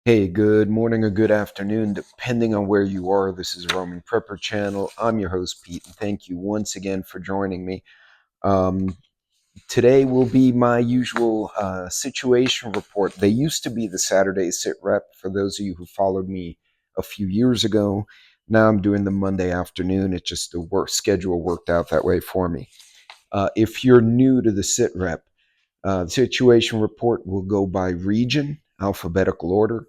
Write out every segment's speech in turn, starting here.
Hey, good morning or good afternoon, depending on where you are. This is Roman Prepper Channel. I'm your host, Pete, and thank you once again for joining me. Um, Today will be my usual situation report. They used to be the Saturday sit rep for those of you who followed me a few years ago. Now I'm doing the Monday afternoon. It's just the work schedule worked out that way for me. If you're new to the sit rep, the situation report will go by region, alphabetical order,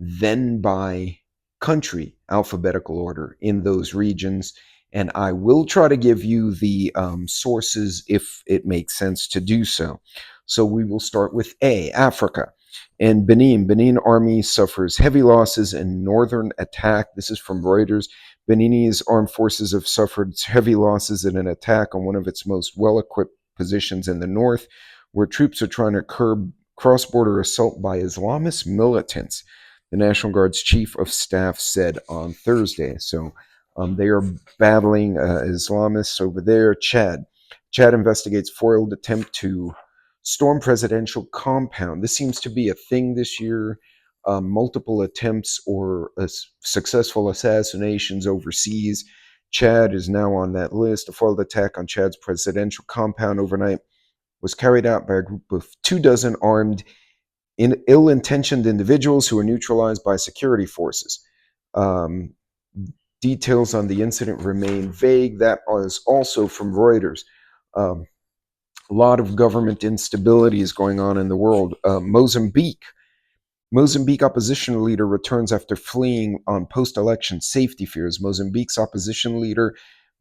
then by country, alphabetical order in those regions. And I will try to give you the sources if it makes sense to do so. So we will start with A, Africa. And Benin. Benin army suffers heavy losses in northern attack. This is from Reuters. Beninese armed forces have suffered heavy losses in an attack on one of its most well-equipped positions in the north, where troops are trying to curb cross-border assault by Islamist militants, the National Guard's chief of staff said on Thursday. So they are battling Islamists over there. Chad investigates foiled attempt to storm presidential compound. This seems to be a thing this year. Multiple attempts or successful assassinations overseas. Chad is now on that list. A foiled attack on Chad's presidential compound overnight was carried out by a group of 24 armed, ill-intentioned individuals who were neutralized by security forces. Um, Details on the incident remain vague. That was also from Reuters. Um, a lot of government instability is going on in the world. Mozambique opposition leader returns after fleeing on post-election safety fears. Mozambique's opposition leader,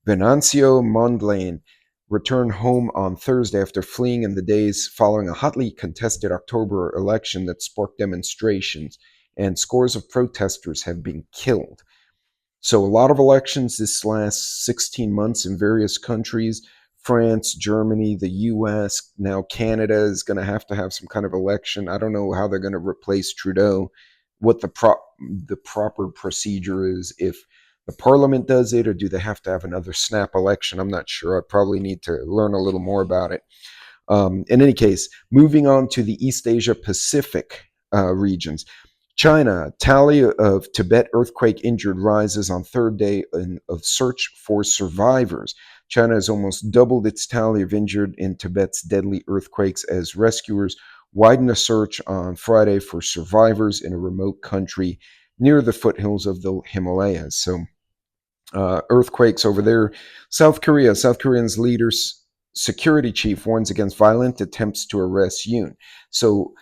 Venancio Mondlane, returned home on Thursday after fleeing in the days following a hotly contested October election that sparked demonstrations, and scores of protesters have been killed. So a lot of elections this last 16 months in various countries. France, Germany, the US, now Canada is going to have some kind of election. I don't know how they're going to replace Trudeau, what the proper procedure is, if the parliament does it, or do they have to have another snap election? I'm not sure. I probably need to learn a little more about it. In any case, moving on to the East Asia Pacific regions. China, tally of Tibet earthquake injured rises on third day of search for survivors. China has almost doubled its tally of injured in Tibet's deadly earthquakes as rescuers widen a search on Friday for survivors in a remote country near the foothills of the Himalayas. So, earthquakes over there. South Korea's leader's security chief warns against violent attempts to arrest Yoon. So,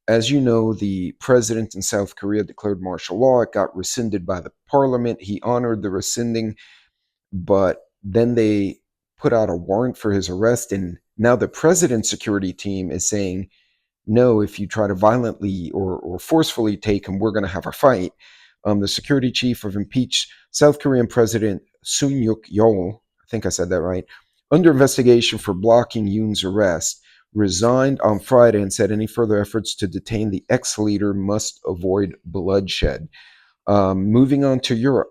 as you know, the president in South Korea declared martial law. It got rescinded by the parliament. He honored the rescinding, but then they put out a warrant for his arrest. And now the president's security team is saying, no, if you try to violently or forcefully take him, we're going to have a fight. The security chief of impeached South Korean President Sun Yuk-yeol, I think I said that right, under investigation for blocking Yoon's arrest, resigned on Friday and said any further efforts to detain the ex-leader must avoid bloodshed. Moving on to Europe.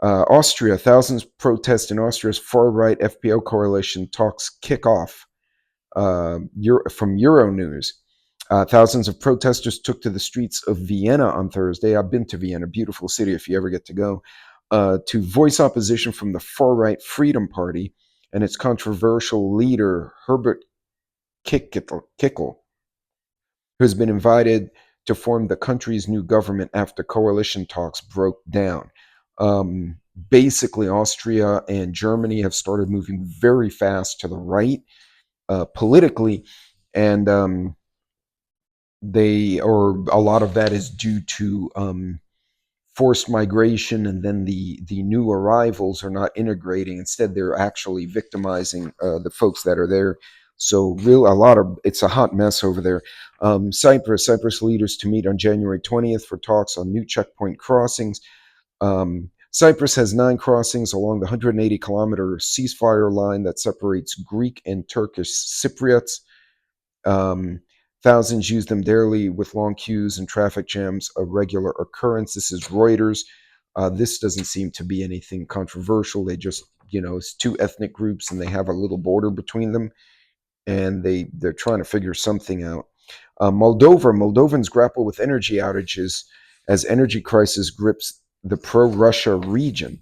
Austria, thousands protest in Austria's far-right FPO coalition talks kick off. From Euronews. Thousands of protesters took to the streets of Vienna on Thursday. I've been to Vienna, beautiful city if you ever get to go, to voice opposition from the far-right Freedom Party and its controversial leader, Herbert Kickl, who has been invited to form the country's new government after coalition talks broke down. Basically, Austria and Germany have started moving very fast to the right politically, and a lot of that is due to forced migration, and then the new arrivals are not integrating. Instead, they're actually victimizing the folks that are there. So it's a hot mess over there. Cyprus leaders to meet on January 20th for talks on new checkpoint crossings. Cyprus has 9 crossings along the 180-kilometer ceasefire line that separates Greek and Turkish Cypriots. Thousands use them daily with long queues and traffic jams, a regular occurrence. This is Reuters. This doesn't seem to be anything controversial. They just, it's 2 ethnic groups and they have a little border between them, and they're trying to figure something out. Moldovans grapple with energy outages as energy crisis grips the pro-Russia region.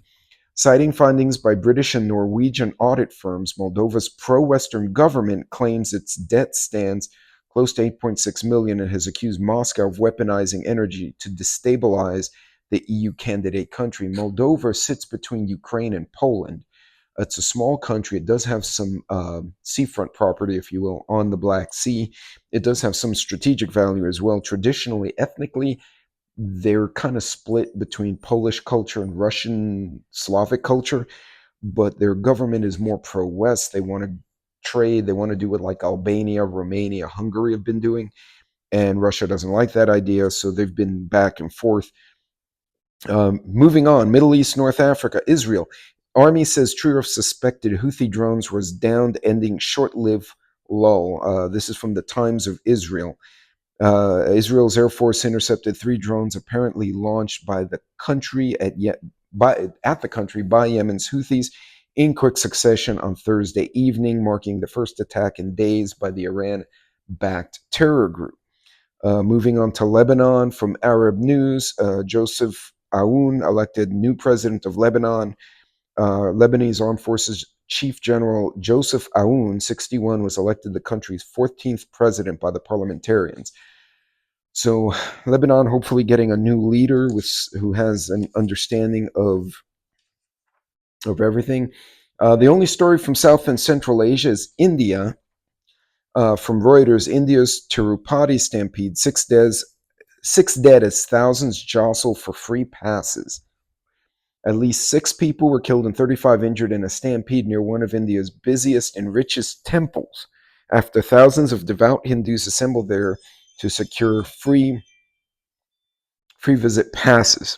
Citing findings by British and Norwegian audit firms, Moldova's pro-Western government claims its debt stands close to 8.6 million and has accused Moscow of weaponizing energy to destabilize the EU candidate country. Moldova sits between Ukraine and Poland. It's a small country. It does have some seafront property, if you will, on the Black Sea. It does have some strategic value as well. Traditionally, ethnically, they're kind of split between Polish culture and Russian Slavic culture, but their government is more pro-West. They want to trade. They want to do what like Albania, Romania, Hungary have been doing, and Russia doesn't like that idea, so they've been back and forth. Moving on, Middle East, North Africa, Israel. Army says trio of suspected Houthi drones was downed, ending short-lived lull. This is from the Times of Israel. Israel's Air Force intercepted 3 drones apparently launched by the country by Yemen's Houthis in quick succession on Thursday evening, marking the first attack in days by the Iran-backed terror group. Moving on to Lebanon, from Arab News, Joseph Aoun elected new president of Lebanon. Lebanese Armed Forces Chief General Joseph Aoun, 61, was elected the country's 14th president by the parliamentarians. So Lebanon hopefully getting a new leader who has an understanding of everything. The only story from South and Central Asia is India. From Reuters, India's Tirupati stampede, 6 dead as thousands jostle for free passes. At least 6 people were killed and 35 injured in a stampede near one of India's busiest and richest temples after thousands of devout Hindus assembled there to secure free visit passes.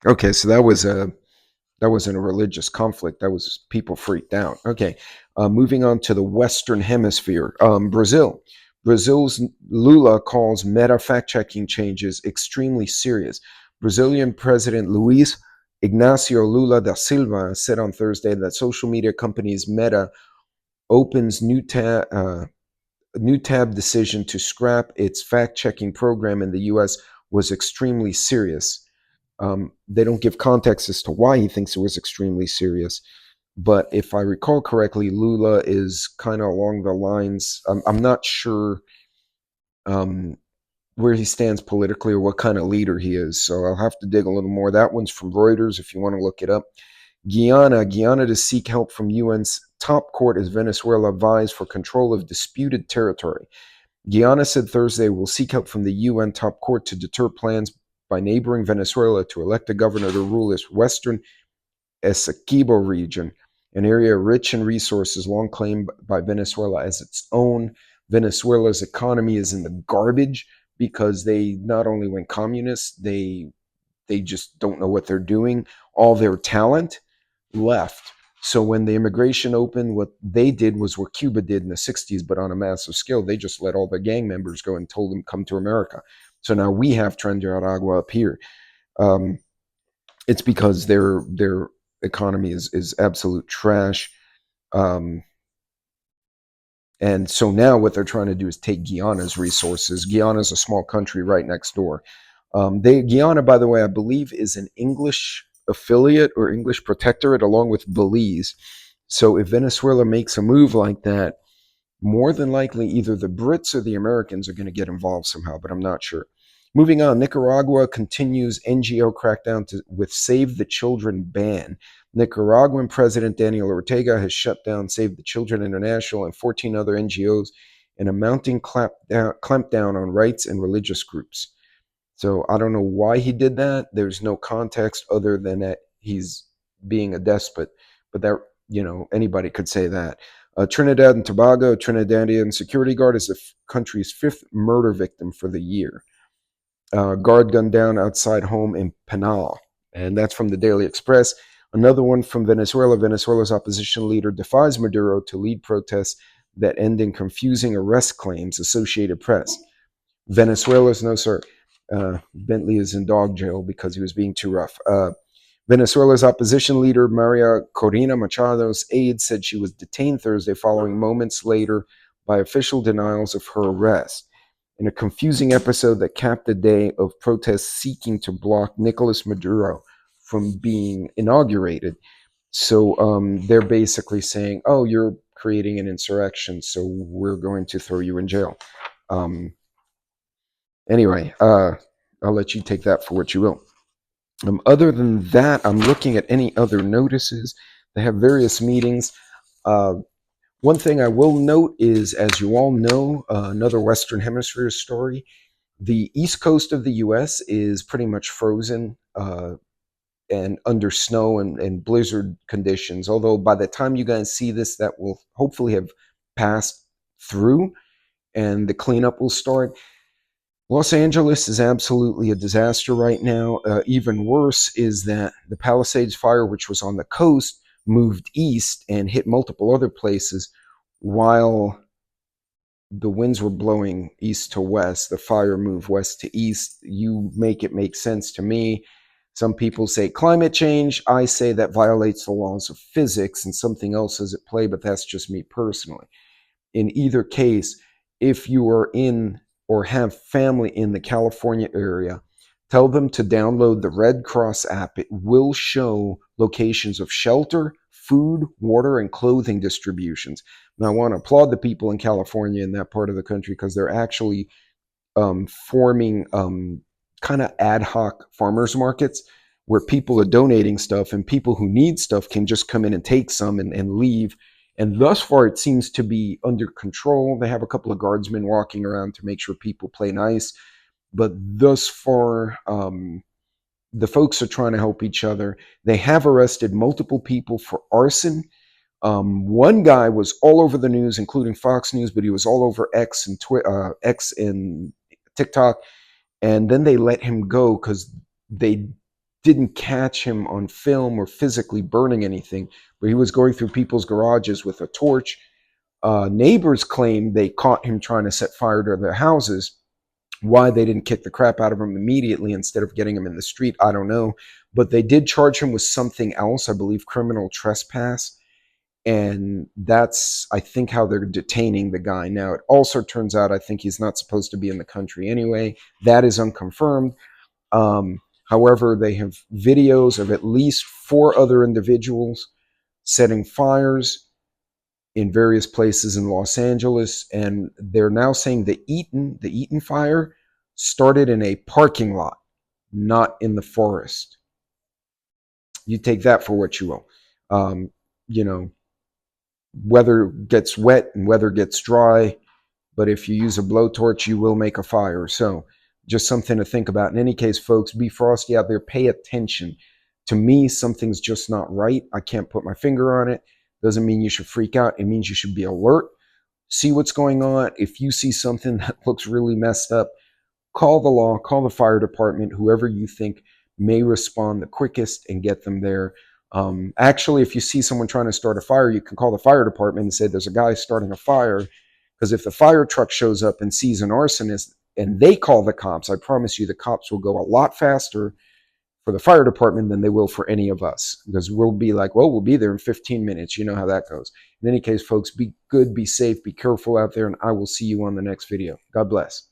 Okay, so that wasn't a religious conflict. That was people freaked out. Okay, moving on to the Western Hemisphere. Brazil's Lula calls Meta fact-checking changes extremely serious. Brazilian President Luiz Ignacio Lula da Silva said on Thursday that social media company's Meta opens new tab decision to scrap its fact-checking program in the U.S. was extremely serious. They don't give context as to why he thinks it was extremely serious. But if I recall correctly, Lula is kind of along the lines, I'm not sure where he stands politically or what kind of leader he is. So I'll have to dig a little more. That one's from Reuters if you want to look it up. Guyana to seek help from UN's top court as Venezuela vies for control of disputed territory. Guyana said Thursday will seek help from the UN top court to deter plans by neighboring Venezuela to elect a governor to rule its western Essequibo region, an area rich in resources long claimed by Venezuela as its own. Venezuela's economy is in the garbage because they not only went communist, they just don't know what they're doing. All their talent left. So when the immigration opened, what they did was what Cuba did in the 60s, but on a massive scale. They just let all the gang members go and told them come to America. So now we have Tren de Aragua up here. It's because their economy is absolute trash. And so now what they're trying to do is take Guyana's resources. Guyana's a small country right next door. Guyana, by the way, I believe is an English affiliate or English protectorate along with Belize. So if Venezuela makes a move like that, more than likely either the Brits or the Americans are going to get involved somehow, but I'm not sure. Moving on, Nicaragua continues NGO crackdown with Save the Children ban. Nicaraguan President Daniel Ortega has shut down Save the Children International and 14 other NGOs in a mounting clampdown on rights and religious groups. So I don't know why he did that. There's no context other than that he's being a despot. But that, anybody could say that. Trinidad and Tobago, Trinidadian security guard is the country's 5th murder victim for the year. Guard gunned down outside home in Penal. And that's from the Daily Express. Another one from Venezuela. Venezuela's opposition leader defies Maduro to lead protests that end in confusing arrest claims, Associated Press. Venezuela's, no sir. Bentley is in dog jail because he was being too rough. Venezuela's opposition leader, Maria Corina Machado's aide, said she was detained Thursday following moments later by official denials of her arrest. in a confusing episode that capped a day of protests seeking to block Nicolas Maduro from being inaugurated. So they're basically saying, oh, you're creating an insurrection, so we're going to throw you in jail. Anyway, I'll let you take that for what you will. Other than that, I'm looking at any other notices. They have various meetings. One thing I will note is, as you all know, another Western Hemisphere story, the east coast of the U.S. is pretty much frozen and under snow and blizzard conditions. Although by the time you guys see this, that will hopefully have passed through and the cleanup will start. Los Angeles is absolutely a disaster right now. Even worse is that the Palisades fire, which was on the coast, moved east and hit multiple other places while the winds were blowing east to west. The fire moved west to east. You make it make sense to me. Some people say climate change. I say that violates the laws of physics and something else is at play, but that's just me personally. In either case, if you are in or have family in the California area, tell them to download the Red Cross app. It will show locations of shelter, food, water, and clothing distributions. Now, I want to applaud the people in California in that part of the country because they're actually forming kind of ad hoc farmers markets where people are donating stuff and people who need stuff can just come in and take some and leave. And thus far, it seems to be under control. They have a couple of guardsmen walking around to make sure people play nice. But thus far, the folks are trying to help each other. They have arrested multiple people for arson. One guy was all over the news, including Fox News, but he was all over X and TikTok. And then they let him go because they didn't catch him on film or physically burning anything, but he was going through people's garages with a torch. Neighbors claim they caught him trying to set fire to their houses. Why they didn't kick the crap out of him immediately instead of getting him in the street, I don't know. But they did charge him with something else, I believe criminal trespass. And that's, I think, how they're detaining the guy. Now, it also turns out I think he's not supposed to be in the country anyway. That is unconfirmed. However, they have videos of at least 4 other individuals setting fires in various places in Los Angeles, and they're now saying the Eaton fire started in a parking lot, not in the forest. You take that for what you will. You know, weather gets wet and weather gets dry, but if you use a blowtorch, you will make a fire. So just something to think about. In any case, folks, be frosty out there. Pay attention. To me, something's just not right. I can't put my finger on it. Doesn't mean you should freak out. It means you should be alert. See what's going on. If you see something that looks really messed up, call the law, call the fire department, whoever you think may respond the quickest and get them there. Actually, if you see someone trying to start a fire, you can call the fire department and say there's a guy starting a fire. Because if the fire truck shows up and sees an arsonist and they call the cops, I promise you the cops will go a lot faster for the fire department than they will for any of us. Because we'll be like, well, we'll be there in 15 minutes. You know how that goes. In any case, folks, be good, be safe, be careful out there, and I will see you on the next video. God bless.